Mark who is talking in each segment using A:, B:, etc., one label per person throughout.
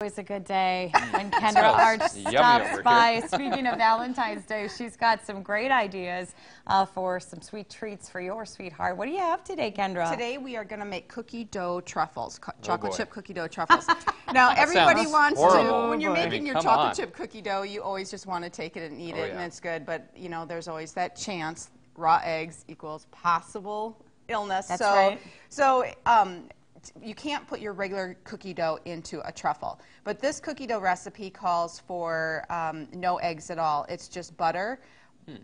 A: Always a good day when Kendra Arch stops by. Speaking of Valentine's Day, she's got some great ideas for some sweet treats for your sweetheart. What do you have today, Kendra?
B: Today we are going to make cookie dough truffles, chocolate chip cookie dough truffles. Now everybody wants to, when you're making your chocolate chip cookie dough, you always just want to take it and eat it, and it's good. But you know, there's always that chance. Raw eggs equals possible illness.
A: That's right.
B: So you can't put your regular cookie dough into a truffle. But this cookie dough recipe calls for no eggs at all. It's just butter,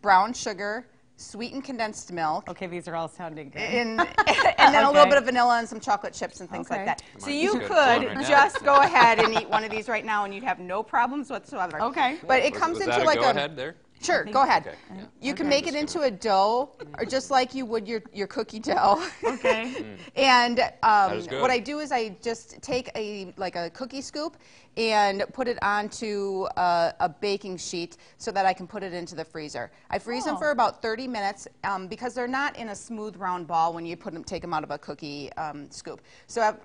B: brown sugar, sweetened condensed milk.
A: Okay, these are all sounding good.
B: And then a little bit of vanilla and some chocolate chips and things like that. So you could just go ahead and eat one of these right now and you'd have no problems whatsoever.
A: Okay.
B: But it comes into like
C: there?
B: Sure, go ahead.
C: Okay. Yeah.
B: You can make it into a dough, or just like you would your cookie dough.
A: Okay.
B: And what I do is I just take a cookie scoop and put it onto a baking sheet so that I can put it into the freezer. I freeze them for about 30 minutes because they're not in a smooth round ball when you take them out of a cookie scoop. So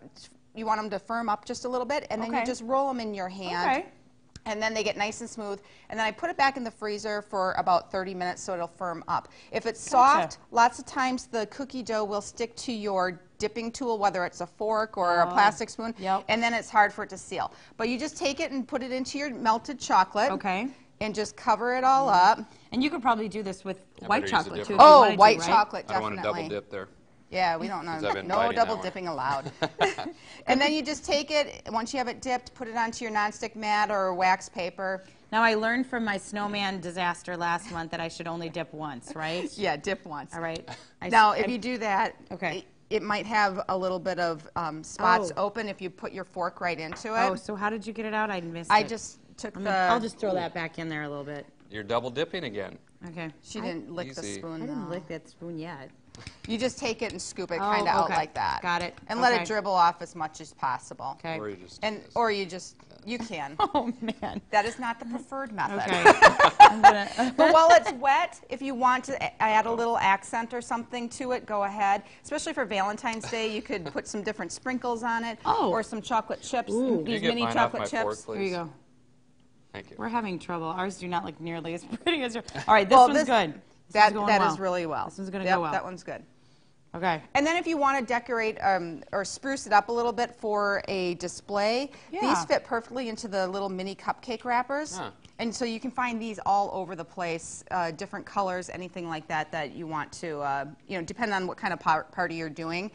B: you want them to firm up just a little bit, and then you just roll them in your hand.
A: Okay.
B: And then they get nice and smooth. And then I put it back in the freezer for about 30 minutes so it'll firm up. If it's soft, lots of times the cookie dough will stick to your dipping tool, whether it's a fork or a plastic spoon, and then it's hard for it to seal. But you just take it and put it into your melted chocolate.
A: Okay.
B: And just cover it all up.
A: And you could probably do this with white chocolate too.
B: Oh, white chocolate,
C: I
B: definitely.
C: don't want to double dip there.
B: Yeah, we don't know. No double dipping allowed. And then you just take it, once you have it dipped, put it onto your nonstick mat or wax paper.
A: Now, I learned from my snowman disaster last month that I should only dip once, right?
B: Yeah, dip once.
A: All right.
B: Now, if you do that, it might have a little bit of spots open if you put your fork right into it.
A: Oh, so how did you get it out? I missed it.
B: I just took
A: I'll just throw that back in there a little bit.
C: You're double dipping again.
A: Okay.
B: She didn't lick the spoon.
A: I didn't lick that spoon yet.
B: You just take it and scoop it kind of out like that.
A: Got it.
B: And let it dribble off as much as possible.
A: Okay.
C: Or you just
B: you can.
A: Oh man.
B: That is not the preferred method.
A: Okay.
B: But while it's wet, if you want to add a little accent or something to it, go ahead. Especially for Valentine's Day, you could put some different sprinkles on it, or some chocolate chips. These mini chocolate chips.
A: Here you go.
C: Thank you.
A: We're having trouble. Ours do not look nearly as pretty as yours. All right, this one's good.
B: That is really well.
A: This one's going to go well.
B: That one's good.
A: Okay.
B: And then if you want to decorate or spruce it up a little bit for a display, these fit perfectly into the little mini cupcake wrappers. And so you can find these all over the place, different colors, anything like that that you want to, depending on what kind of party you're doing.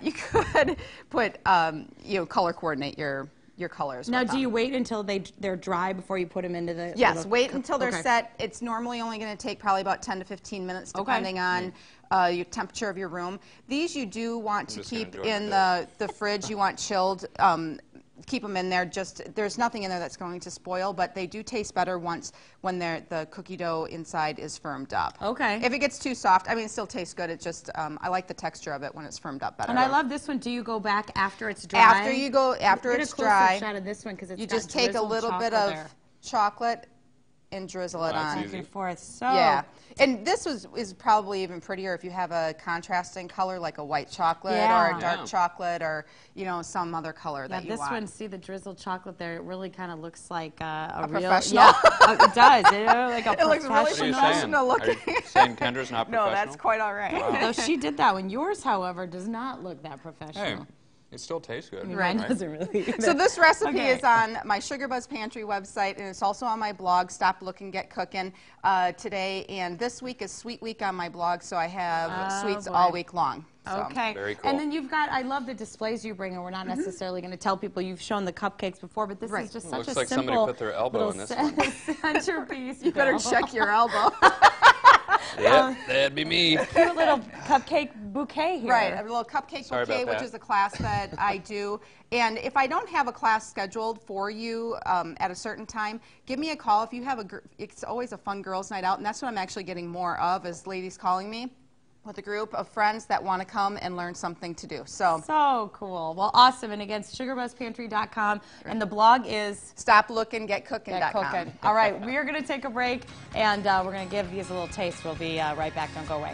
B: You could put, color coordinate your colors.
A: Now, do you wait until they're dry before you put them into the?
B: Yes, wait until they're set. It's normally only going to take probably about 10 to 15 minutes, depending on your temperature of your room. These you do want to keep in the fridge. You want chilled. Keep them in there. There's nothing in there that's going to spoil, but they do taste better when the cookie dough inside is firmed up.
A: Okay.
B: If it gets too soft, I mean, it still tastes good. It just I like the texture of it when it's firmed up better.
A: And I love this one. Do you go back after it's dry?
B: After it's dry,
A: get a closer shot of this one because it's
B: you just take a little bit of chocolate and drizzle it on.
A: Back and forth. So
B: and this is probably even prettier if you have a contrasting color like a white chocolate or a dark chocolate or some other color that you want.
A: This one, see the drizzled chocolate there? It really kind of looks like a real
B: professional.
A: Yeah, it does. It
B: looks really professional looking.
C: Are you saying Kendra's not professional?
B: No, that's quite all right.
C: Wow.
A: No, she did that one. Yours, however, does not look that professional.
C: Hey. It still tastes good.
A: Mine doesn't really either.
B: So this recipe is on my Sugar Buzz Pantry website, and it's also on my blog, Stop Lookin Get Cookin, today. And this week is Sweet Week on my blog, so I have sweets all week long. So.
A: Okay.
C: Very cool.
A: And then you've got, I love the displays you bring, and we're not necessarily going to tell people you've shown the cupcakes before, but this is just such a
C: like
A: simple
C: somebody put their elbow in this one.
A: centerpiece.
B: You better check your elbow.
C: Yep, that'd be me.
A: Cute little cupcake bouquet here.
B: Right, a little cupcake bouquet, which is a class that I do. And if I don't have a class scheduled for you at a certain time, give me a call. If you have it's always a fun girls' night out, and that's what I'm actually getting more of, is ladies calling me with a group of friends that want to come and learn something to do. So
A: cool. Well, awesome. And again, sugarbuzzpantry.com, and the blog is
B: StopLookinGetCookin.com.
A: All right, we are going to take a break, and we're going to give these a little taste. We'll be right back. Don't go away.